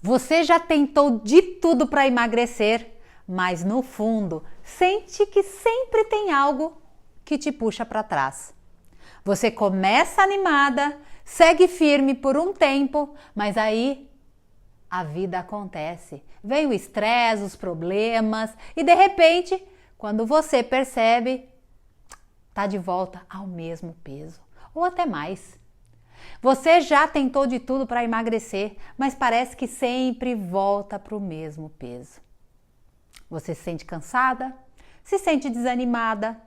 Você já tentou de tudo para emagrecer, mas no fundo sente que sempre tem algo que te puxa para trás. Você começa animada, segue firme por um tempo, mas aí a vida acontece. Vem o estresse, os problemas e de repente, quando você percebe, tá de volta ao mesmo peso ou até mais. Você já tentou de tudo para emagrecer, mas parece que sempre volta para o mesmo peso. Você se sente cansada, se sente desanimada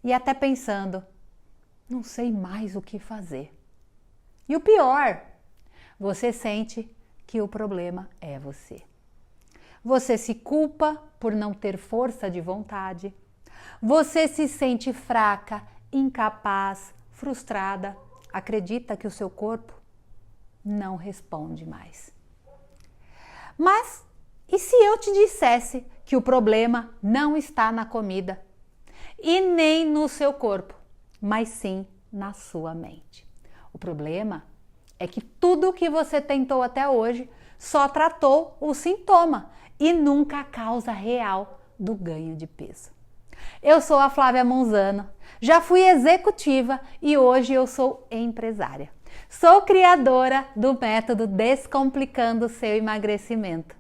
e até pensando, não sei mais o que fazer. E o pior, você sente que o problema é você. Você se culpa por não ter força de vontade. Você se sente fraca, incapaz, frustrada. Acredita que o seu corpo não responde mais. Mas e se eu te dissesse que o problema não está na comida e nem no seu corpo, mas sim na sua mente? O problema é que tudo que você tentou até hoje só tratou o sintoma e nunca a causa real do ganho de peso. Eu sou a Flávia Monzano, já fui executiva e hoje eu sou empresária. Sou criadora do método Descomplicando o Seu Emagrecimento,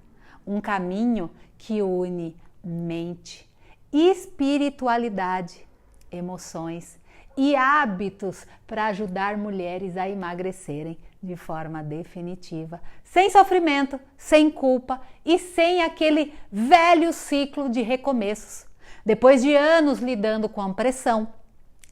um caminho que une mente, espiritualidade, emoções e hábitos para ajudar mulheres a emagrecerem de forma definitiva, sem sofrimento, sem culpa e sem aquele velho ciclo de recomeços. Depois de anos lidando com a pressão,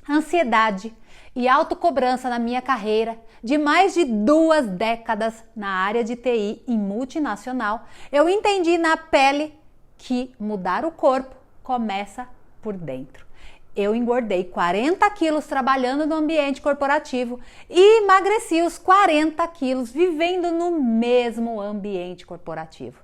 ansiedade e autocobrança na minha carreira, de mais de 2 décadas na área de TI e multinacional, eu entendi na pele que mudar o corpo começa por dentro. Eu engordei 40 quilos trabalhando no ambiente corporativo e emagreci os 40 quilos vivendo no mesmo ambiente corporativo.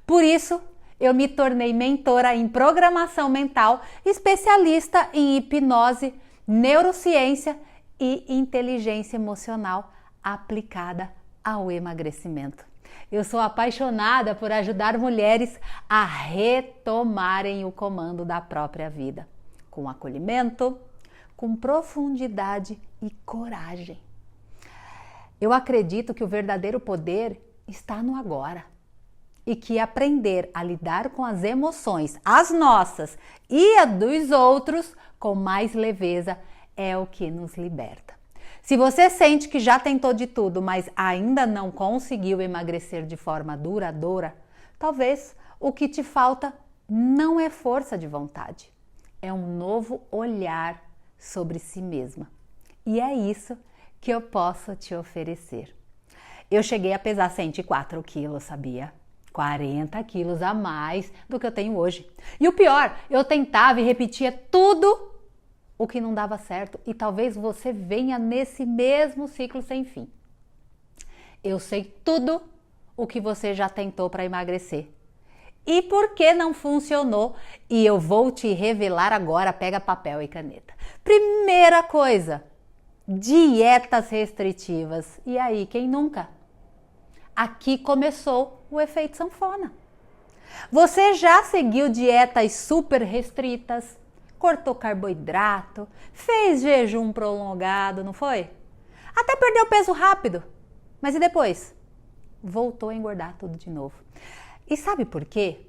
Por isso, eu me tornei mentora em programação mental, especialista em hipnose, neurociência e inteligência emocional aplicada ao emagrecimento. Eu sou apaixonada por ajudar mulheres a retomarem o comando da própria vida, com acolhimento, com profundidade e coragem. Eu acredito que o verdadeiro poder está no agora e que aprender a lidar com as emoções, as nossas e a dos outros, com mais leveza é o que nos liberta. Se você sente que já tentou de tudo, mas ainda não conseguiu emagrecer de forma duradoura, talvez o que te falta não é força de vontade, é um novo olhar sobre si mesma. E é isso que eu posso te oferecer. Eu cheguei a pesar 104 quilos, sabia? 40 quilos a mais do que eu tenho hoje. E o pior, eu tentava e repetia tudo o que não dava certo e talvez você venha nesse mesmo ciclo sem fim. Eu sei tudo o que você já tentou para emagrecer e por que não funcionou e eu vou te revelar agora. Pega papel e caneta. Primeira coisa, dietas restritivas. E aí, quem nunca? Aqui começou o efeito sanfona. Você já seguiu dietas super restritas, cortou carboidrato, fez jejum prolongado, não foi? Até perdeu peso rápido, mas e depois? Voltou a engordar tudo de novo. E sabe por quê?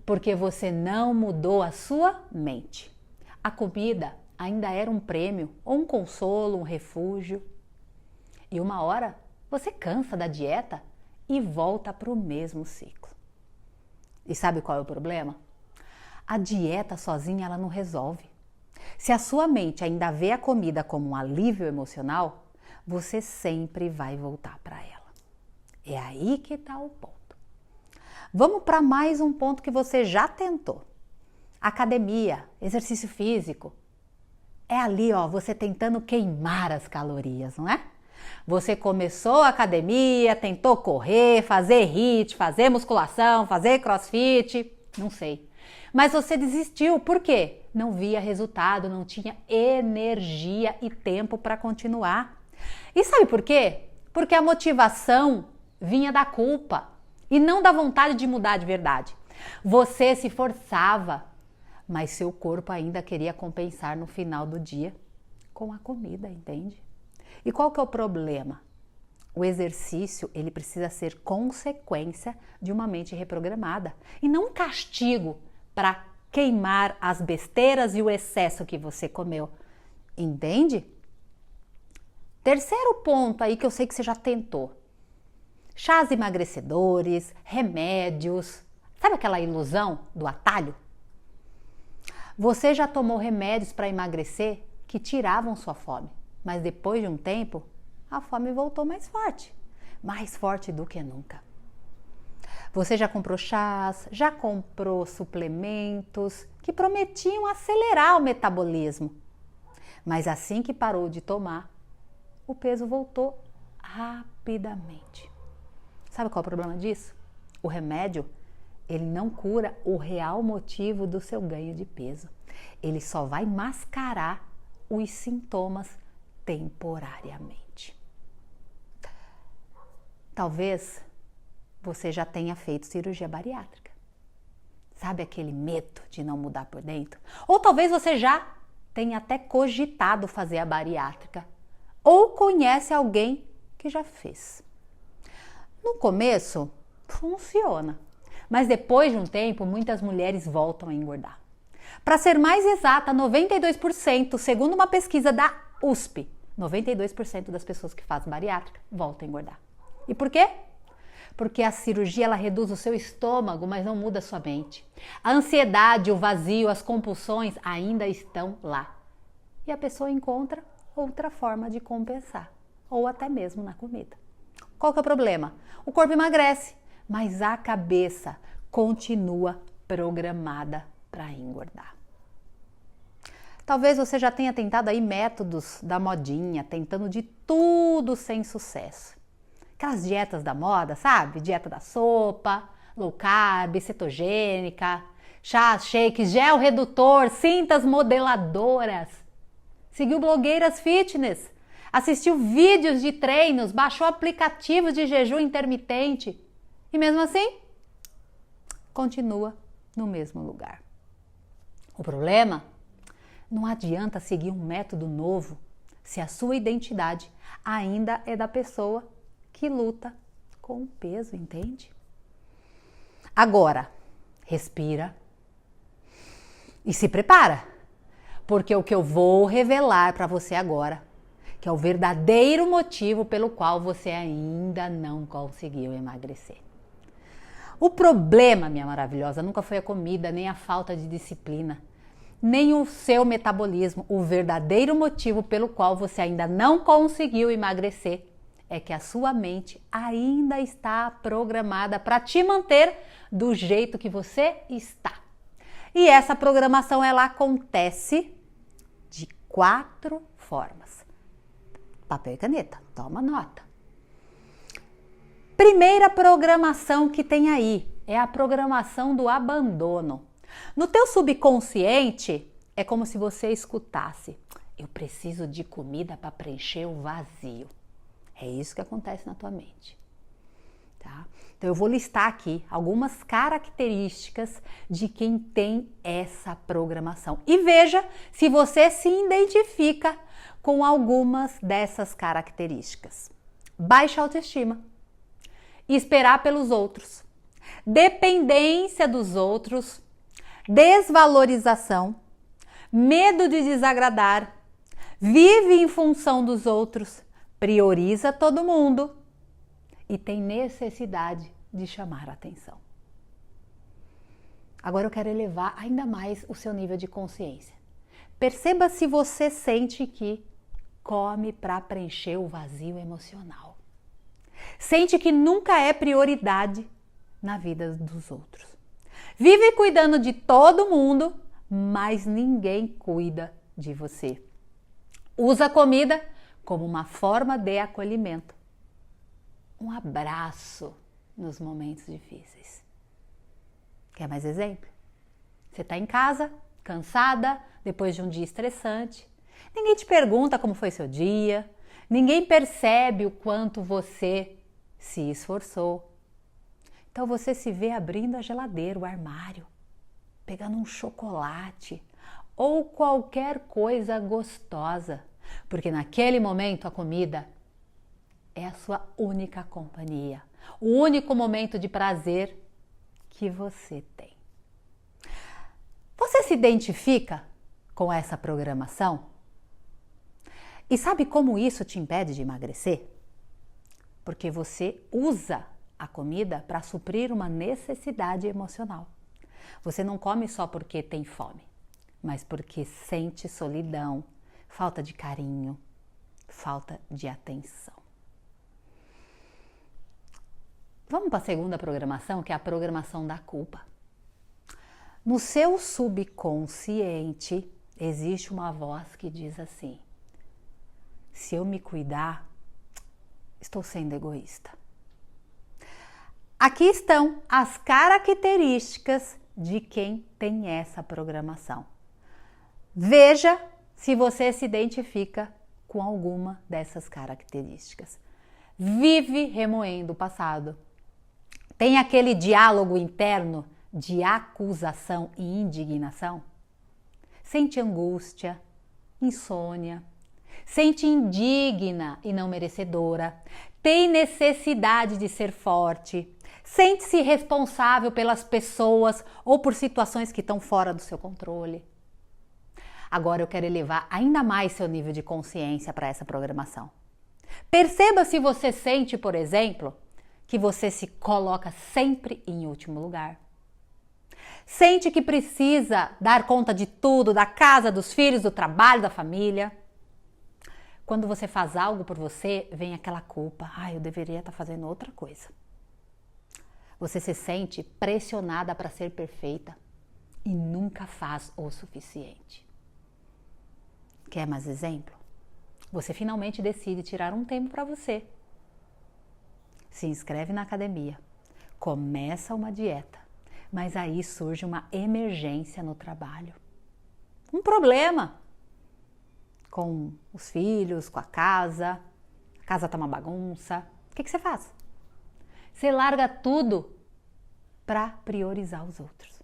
Porque você não mudou a sua mente. A comida ainda era um prêmio, ou um consolo, um refúgio. E uma hora você cansa da dieta e volta para o mesmo ciclo. E sabe qual é o problema? A dieta sozinha ela não resolve. Se a sua mente ainda vê a comida como um alívio emocional, você sempre vai voltar para ela. É aí que está o ponto. Vamos para mais um ponto que você já tentou. Academia, exercício físico. É ali, ó, você tentando queimar as calorias, não é? Você começou a academia, tentou correr, fazer HIIT, fazer musculação, fazer crossfit, não sei. Mas você desistiu, por quê? Não via resultado, não tinha energia e tempo para continuar. E sabe por quê? Porque a motivação vinha da culpa. e não da vontade de mudar de verdade. Você se forçava, mas seu corpo ainda queria compensar no final do dia com a comida, entende? E qual que é o problema? O exercício, ele precisa ser consequência de uma mente reprogramada e não um castigo para queimar as besteiras e o excesso que você comeu, entende? Terceiro ponto aí que eu sei que você já tentou. Chás emagrecedores, remédios, sabe aquela ilusão do atalho? Você já tomou remédios para emagrecer que tiravam sua fome, mas depois de um tempo, a fome voltou mais forte do que nunca. Você já comprou chás, já comprou suplementos que prometiam acelerar o metabolismo, mas assim que parou de tomar, o peso voltou rapidamente. Sabe qual é o problema disso? O remédio, ele não cura o real motivo do seu ganho de peso. Ele só vai mascarar os sintomas temporariamente. Talvez você já tenha feito cirurgia bariátrica. Sabe aquele medo de não mudar por dentro? Ou talvez você já tenha até cogitado fazer a bariátrica. Ou conhece alguém que já fez. No começo, funciona. Mas depois de um tempo, muitas mulheres voltam a engordar. Para ser mais exata, 92%, segundo uma pesquisa da USP, 92% das pessoas que fazem bariátrica voltam a engordar. E por quê? Porque a cirurgia ela reduz o seu estômago, mas não muda a sua mente. A ansiedade, o vazio, as compulsões ainda estão lá. E a pessoa encontra outra forma de compensar, ou até mesmo na comida. Qual que é o problema? O corpo emagrece, mas a cabeça continua programada para engordar. Talvez você já tenha tentado aí métodos da modinha, tentando de tudo sem sucesso. Aquelas dietas da moda, sabe? Dieta da sopa, low carb, cetogênica, chás, shakes, gel redutor, cintas modeladoras. Seguiu blogueiras fitness, assistiu vídeos de treinos, baixou aplicativos de jejum intermitente e mesmo assim continua no mesmo lugar. O problema? Não adianta seguir um método novo se a sua identidade ainda é da pessoa que luta com o peso, entende? Agora, respira e se prepara, porque o que eu vou revelar para você agora, que é o verdadeiro motivo pelo qual você ainda não conseguiu emagrecer. O problema, minha maravilhosa, nunca foi a comida, nem a falta de disciplina, nem o seu metabolismo. O verdadeiro motivo pelo qual você ainda não conseguiu emagrecer é que a sua mente ainda está programada para te manter do jeito que você está. E essa programação ela acontece de 4 formas. Papel e caneta, toma nota. Primeira programação que tem aí é a programação do abandono. No teu subconsciente é como se você escutasse: eu preciso de comida para preencher o vazio. É isso que acontece na tua mente, tá? Então eu vou listar aqui algumas características de quem tem essa programação e veja se você se identifica com algumas dessas características. Baixa autoestima, esperar pelos outros, dependência dos outros, desvalorização, medo de desagradar, vive em função dos outros, prioriza todo mundo e tem necessidade de chamar a atenção. Agora eu quero elevar ainda mais o seu nível de consciência. Perceba se você sente que come para preencher o vazio emocional. Sente que nunca é prioridade na vida dos outros. Vive cuidando de todo mundo, mas ninguém cuida de você. Usa a comida como uma forma de acolhimento. Um abraço nos momentos difíceis. Quer mais exemplo? Você está em casa, cansada, depois de um dia estressante. Ninguém te pergunta como foi seu dia. Ninguém percebe o quanto você se esforçou. Então você se vê abrindo a geladeira, o armário, pegando um chocolate ou qualquer coisa gostosa, porque naquele momento a comida é a sua única companhia, o único momento de prazer que você tem. Você se identifica com essa programação? E sabe como isso te impede de emagrecer? Porque você usa a comida para suprir uma necessidade emocional. Você não come só porque tem fome, mas porque sente solidão, falta de carinho, falta de atenção. Vamos para a segunda programação, que é a programação da culpa. No seu subconsciente existe uma voz que diz assim: se eu me cuidar, estou sendo egoísta. Aqui estão as características de quem tem essa programação. Veja se você se identifica com alguma dessas características. Vive remoendo o passado. Tem aquele diálogo interno de acusação e indignação? Sente angústia, insônia, sente indigna e não merecedora, tem necessidade de ser forte, sente-se responsável pelas pessoas ou por situações que estão fora do seu controle. Agora eu quero elevar ainda mais seu nível de consciência para essa programação. Perceba se você sente, por exemplo, que você se coloca sempre em último lugar. Sente que precisa dar conta de tudo, da casa, dos filhos, do trabalho, da família. Quando você faz algo por você, vem aquela culpa. Eu deveria estar fazendo outra coisa. Você se sente pressionada para ser perfeita e nunca faz o suficiente. Quer mais exemplo? Você finalmente decide tirar um tempo para você. Se inscreve na academia, começa uma dieta, mas aí surge uma emergência no trabalho. Um problema com os filhos, com a casa tá uma bagunça. O que você faz? Você larga tudo para priorizar os outros.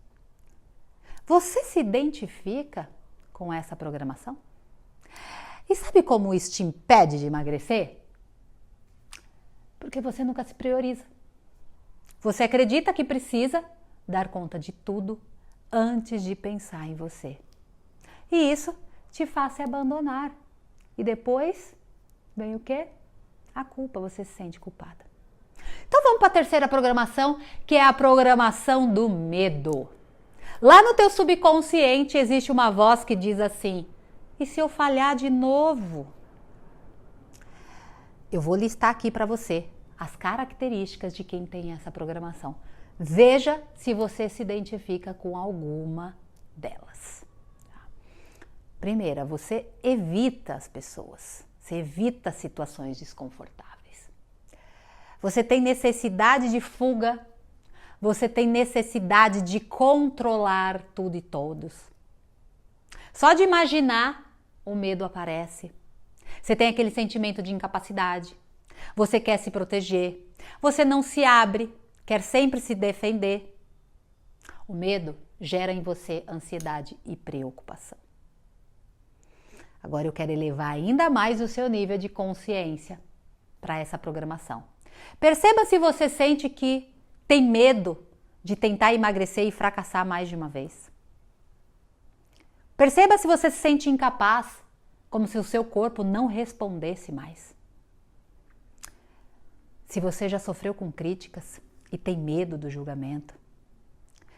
Você se identifica com essa programação? E sabe como isso te impede de emagrecer? Porque você nunca se prioriza. Você acredita que precisa dar conta de tudo antes de pensar em você. E isso te faz se abandonar. E depois vem o quê? A culpa, você se sente culpada. Então vamos para a terceira programação, que é a programação do medo. Lá no teu subconsciente existe uma voz que diz assim: e se eu falhar de novo? Eu vou listar aqui para você as características de quem tem essa programação. Veja se você se identifica com alguma delas. Primeira, você evita as pessoas, você evita situações desconfortáveis. Você tem necessidade de fuga, você tem necessidade de controlar tudo e todos. Só de imaginar, o medo aparece. Você tem aquele sentimento de incapacidade. Você quer se proteger. Você não se abre, quer sempre se defender. O medo gera em você ansiedade e preocupação. Agora eu quero elevar ainda mais o seu nível de consciência para essa programação. Perceba se você sente que tem medo de tentar emagrecer e fracassar mais de uma vez. Perceba se você se sente incapaz, como se o seu corpo não respondesse mais. Se você já sofreu com críticas e tem medo do julgamento,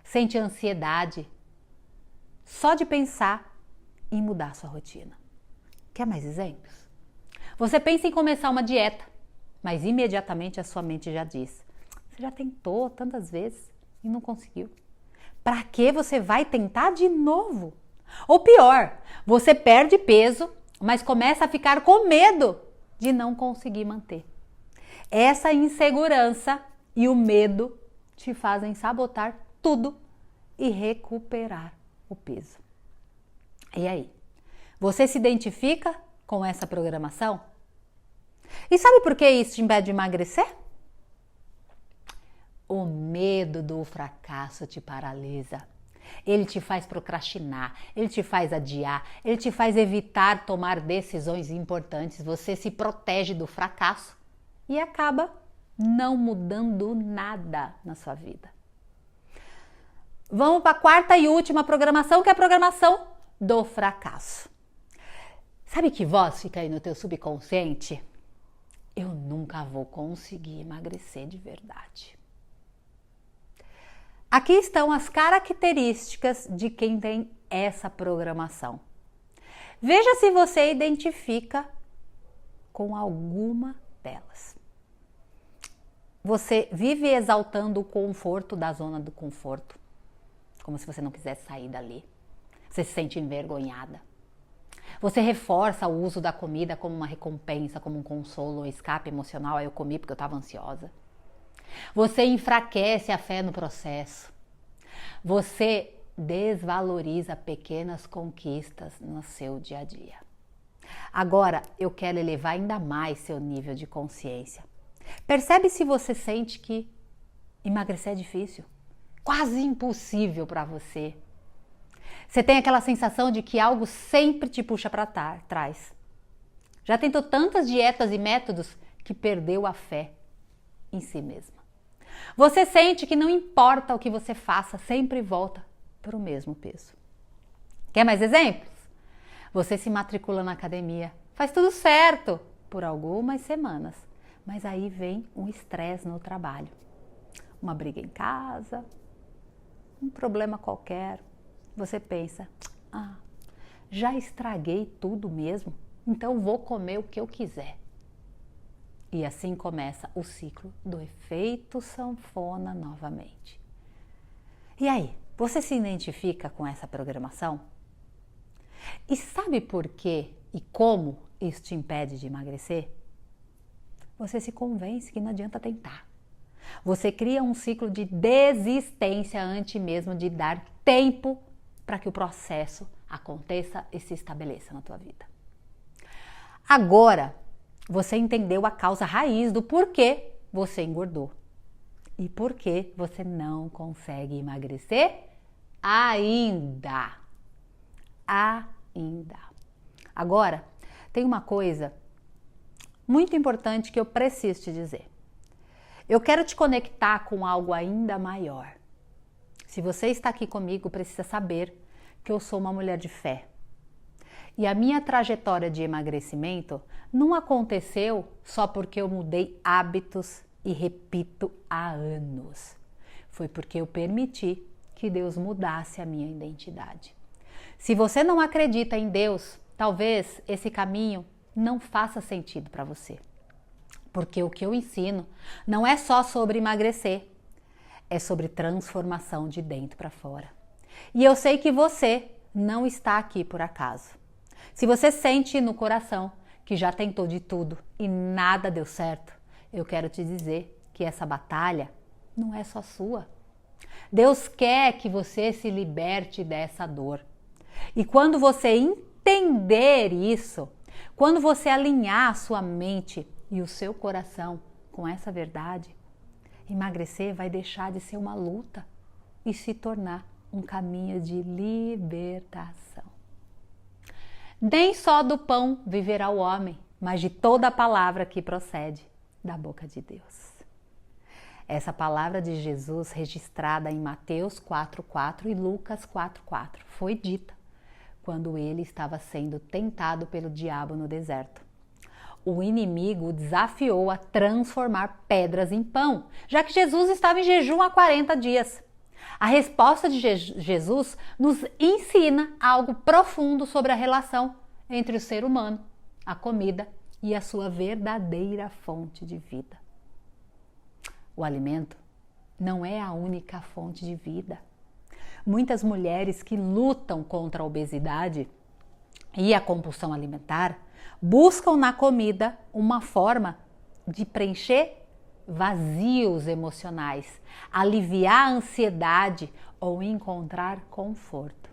sente ansiedade só de pensar em mudar sua rotina. Quer mais exemplos? Você pensa em começar uma dieta, mas imediatamente a sua mente já diz: você já tentou tantas vezes e não conseguiu. Para que você vai tentar de novo? Ou pior, você perde peso, mas começa a ficar com medo de não conseguir manter. Essa insegurança e o medo te fazem sabotar tudo e recuperar o peso. E aí? Você se identifica com essa programação? E sabe por que isso te impede de emagrecer? O medo do fracasso te paralisa. Ele te faz procrastinar, ele te faz adiar, ele te faz evitar tomar decisões importantes. Você se protege do fracasso e acaba não mudando nada na sua vida. Vamos para a quarta e última programação, que é a programação do fracasso. Sabe que voz fica aí no teu subconsciente? Eu nunca vou conseguir emagrecer de verdade. Aqui estão as características de quem tem essa programação. Veja se você identifica com alguma delas. Você vive exaltando o conforto da zona do conforto, como se você não quisesse sair dali. Você se sente envergonhada. Você reforça o uso da comida como uma recompensa, como um consolo, um escape emocional. Aí eu comi porque eu estava ansiosa. Você enfraquece a fé no processo. Você desvaloriza pequenas conquistas no seu dia a dia. Agora, eu quero elevar ainda mais seu nível de consciência. Percebe se você sente que emagrecer é difícil, quase impossível para você. Você tem aquela sensação de que algo sempre te puxa para trás. Já tentou tantas dietas e métodos que perdeu a fé em si mesma. Você sente que não importa o que você faça, sempre volta para o mesmo peso. Quer mais exemplos? Você se matricula na academia, faz tudo certo por algumas semanas, mas aí vem um estresse no trabalho, uma briga em casa, um problema qualquer. Você pensa, já estraguei tudo mesmo, então vou comer o que eu quiser. E assim começa o ciclo do efeito sanfona novamente. E aí, você se identifica com essa programação? E sabe por quê e como isso te impede de emagrecer? Você se convence que não adianta tentar. Você cria um ciclo de desistência antes mesmo de dar tempo para que o processo aconteça e se estabeleça na tua vida. Agora, você entendeu a causa raiz do porquê você engordou e porquê você não consegue emagrecer ainda. Agora, tem uma coisa muito importante que eu preciso te dizer. Eu quero te conectar com algo ainda maior. Se você está aqui comigo, precisa saber que eu sou uma mulher de fé. E a minha trajetória de emagrecimento não aconteceu só porque eu mudei hábitos e repito há anos. Foi porque eu permiti que Deus mudasse a minha identidade. Se você não acredita em Deus, talvez esse caminho não faça sentido para você. Porque o que eu ensino não é só sobre emagrecer, é sobre transformação de dentro para fora. E eu sei que você não está aqui por acaso. Se você sente no coração que já tentou de tudo e nada deu certo, eu quero te dizer que essa batalha não é só sua. Deus quer que você se liberte dessa dor. E quando você entender isso, quando você alinhar a sua mente e o seu coração com essa verdade, emagrecer vai deixar de ser uma luta e se tornar um caminho de libertação. Nem só do pão viverá o homem, mas de toda a palavra que procede da boca de Deus. Essa palavra de Jesus, registrada em Mateus 4,4 e Lucas 4,4, foi dita quando ele estava sendo tentado pelo diabo no deserto. O inimigo o desafiou a transformar pedras em pão, já que Jesus estava em jejum há 40 dias. A resposta de Jesus nos ensina algo profundo sobre a relação entre o ser humano, a comida e a sua verdadeira fonte de vida. O alimento não é a única fonte de vida. Muitas mulheres que lutam contra a obesidade e a compulsão alimentar buscam na comida uma forma de preencher vazios emocionais, aliviar a ansiedade ou encontrar conforto.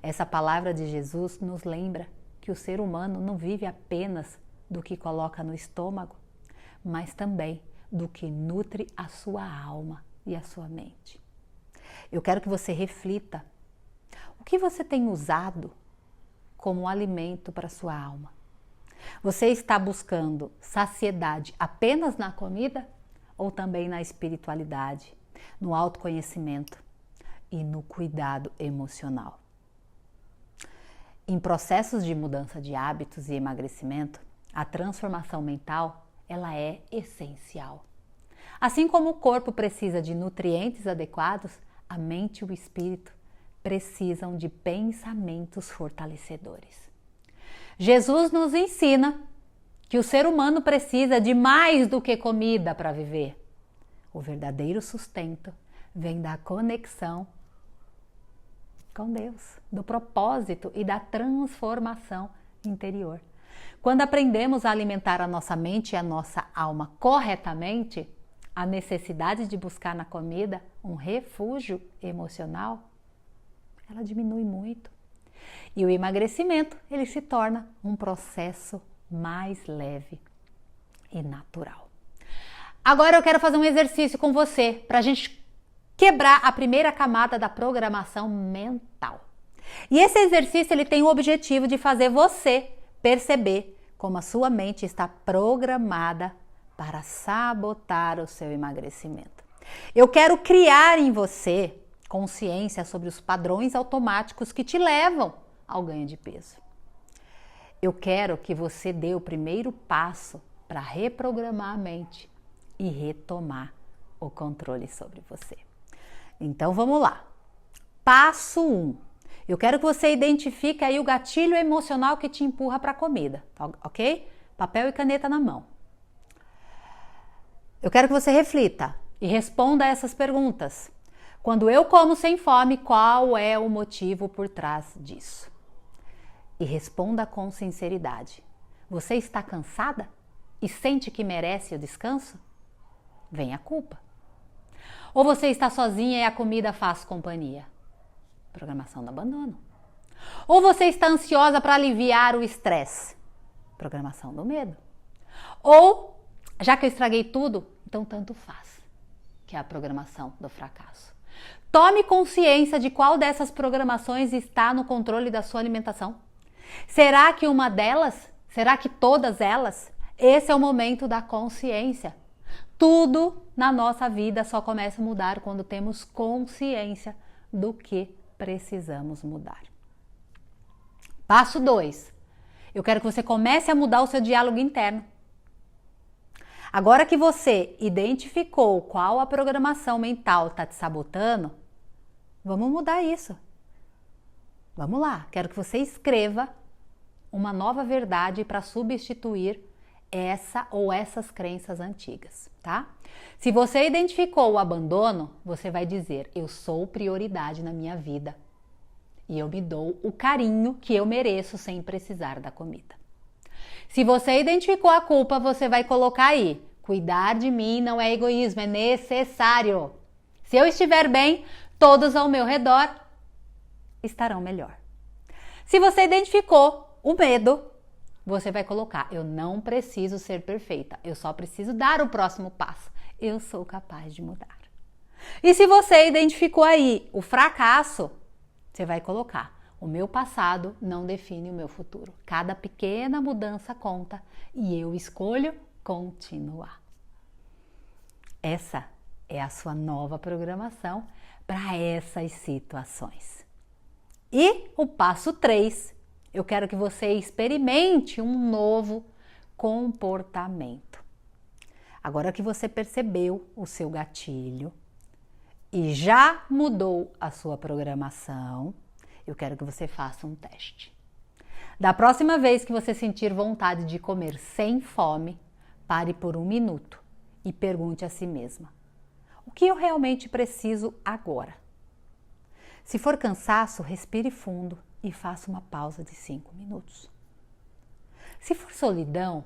Essa palavra de Jesus nos lembra que o ser humano não vive apenas do que coloca no estômago, mas também do que nutre a sua alma e a sua mente. Eu quero que você reflita o que você tem usado como alimento para a sua alma. Você está buscando saciedade apenas na comida ou também na espiritualidade, no autoconhecimento e no cuidado emocional? Em processos de mudança de hábitos e emagrecimento, a transformação mental, ela é essencial. Assim como o corpo precisa de nutrientes adequados, a mente e o espírito precisam de pensamentos fortalecedores. Jesus nos ensina que o ser humano precisa de mais do que comida para viver. O verdadeiro sustento vem da conexão com Deus, do propósito e da transformação interior. Quando aprendemos a alimentar a nossa mente e a nossa alma corretamente, a necessidade de buscar na comida um refúgio emocional, ela diminui muito. E o emagrecimento, ele se torna um processo mais leve e natural. Agora eu quero fazer um exercício com você para a gente quebrar a primeira camada da programação mental. E esse exercício ele tem o objetivo de fazer você perceber como a sua mente está programada para sabotar o seu emagrecimento. Eu quero criar em você consciência sobre os padrões automáticos que te levam ao ganho de peso. Eu quero que você dê o primeiro passo para reprogramar a mente e retomar o controle sobre você. Então vamos lá. Passo 1. Eu quero que você identifique aí o gatilho emocional que te empurra para a comida, ok? Papel e caneta na mão. Eu quero que você reflita e responda a essas perguntas. Quando eu como sem fome, qual é o motivo por trás disso? E responda com sinceridade. Você está cansada e sente que merece o descanso? Vem a culpa. Ou você está sozinha e a comida faz companhia? Programação do abandono. Ou você está ansiosa para aliviar o estresse? Programação do medo. Ou, já que eu estraguei tudo, então tanto faz, que é a programação do fracasso. Tome consciência de qual dessas programações está no controle da sua alimentação. Será que uma delas? Será que todas elas? Esse é o momento da consciência. Tudo na nossa vida só começa a mudar quando temos consciência do que precisamos mudar. Passo 2. Eu quero que você comece a mudar o seu diálogo interno. Agora que você identificou qual a programação mental está te sabotando, vamos mudar isso. Vamos lá, quero que você escreva uma nova verdade para substituir essa ou essas crenças antigas, tá? Se você identificou o abandono, você vai dizer: eu sou prioridade na minha vida e eu me dou o carinho que eu mereço sem precisar da comida. Se você identificou a culpa, você vai colocar aí: cuidar de mim não é egoísmo, é necessário. Se eu estiver bem, todos ao meu redor estarão melhor. Se você identificou o medo, você vai colocar: eu não preciso ser perfeita, eu só preciso dar o próximo passo. Eu sou capaz de mudar. E se você identificou aí o fracasso, você vai colocar: o meu passado não define o meu futuro. Cada pequena mudança conta e eu escolho continuar. Essa é a sua nova programação para essas situações. E o passo 3, eu quero que você experimente um novo comportamento. Agora que você percebeu o seu gatilho e já mudou a sua programação, eu quero que você faça um teste. Da próxima vez que você sentir vontade de comer sem fome, pare por 1 minuto e pergunte a si mesma: o que eu realmente preciso agora? Se for cansaço, respire fundo e faça uma pausa de 5 minutos. Se for solidão,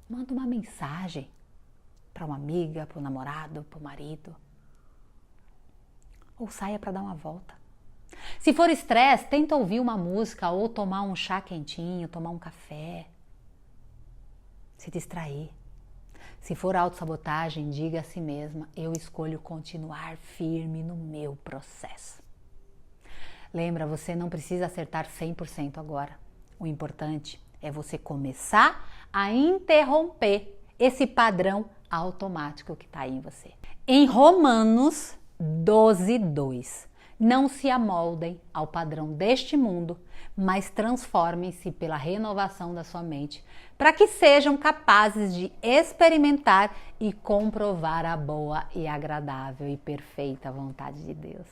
manda uma mensagem para uma amiga, para o namorado, para o marido. Ou saia para dar uma volta. Se for estresse, tenta ouvir uma música ou tomar um chá quentinho, tomar um café. Se distrair. Se for autossabotagem, diga a si mesma: eu escolho continuar firme no meu processo. Lembra, você não precisa acertar 100% agora. O importante é você começar a interromper esse padrão automático que está aí em você. Em Romanos 12:2, não se amoldem ao padrão deste mundo, mas transformem-se pela renovação da sua mente, para que sejam capazes de experimentar e comprovar a boa e agradável e perfeita vontade de Deus.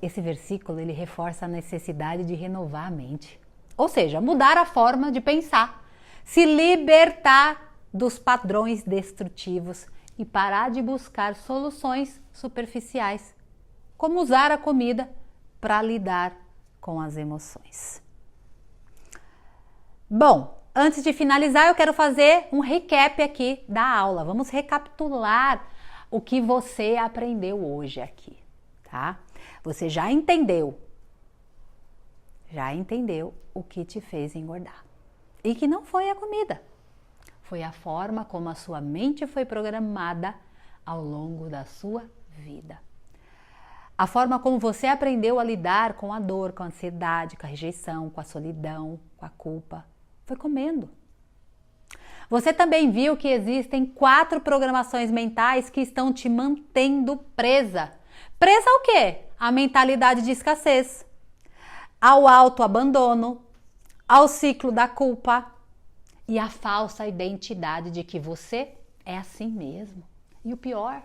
Esse versículo, ele reforça a necessidade de renovar a mente, ou seja, mudar a forma de pensar, se libertar dos padrões destrutivos e parar de buscar soluções superficiais, como usar a comida para lidar com as emoções. Bom, antes de finalizar, eu quero fazer um recap aqui da aula. Vamos recapitular o que você aprendeu hoje aqui, tá? Você já entendeu o que te fez engordar. E que não foi a comida, foi a forma como a sua mente foi programada ao longo da sua vida. A forma como você aprendeu a lidar com a dor, com a ansiedade, com a rejeição, com a solidão, com a culpa, foi comendo. Você também viu que existem 4 programações mentais que estão te mantendo presa. Presa ao quê? À mentalidade de escassez, ao autoabandono, ao ciclo da culpa e à falsa identidade de que você é assim mesmo. E o pior,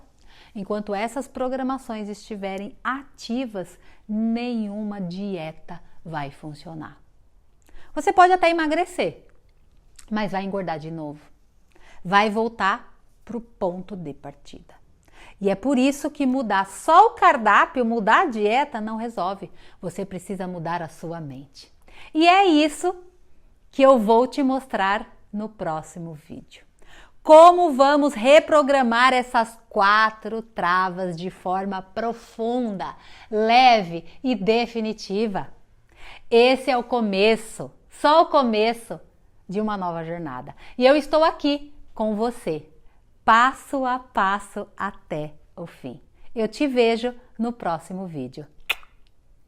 enquanto essas programações estiverem ativas, nenhuma dieta vai funcionar. Você pode até emagrecer, mas vai engordar de novo. Vai voltar para o ponto de partida. E é por isso que mudar só o cardápio, mudar a dieta não resolve. Você precisa mudar a sua mente. E é isso que eu vou te mostrar no próximo vídeo. Como vamos reprogramar essas 4 travas de forma profunda, leve e definitiva. Esse é o começo, só o começo de uma nova jornada. E eu estou aqui com você, passo a passo até o fim. Eu te vejo no próximo vídeo.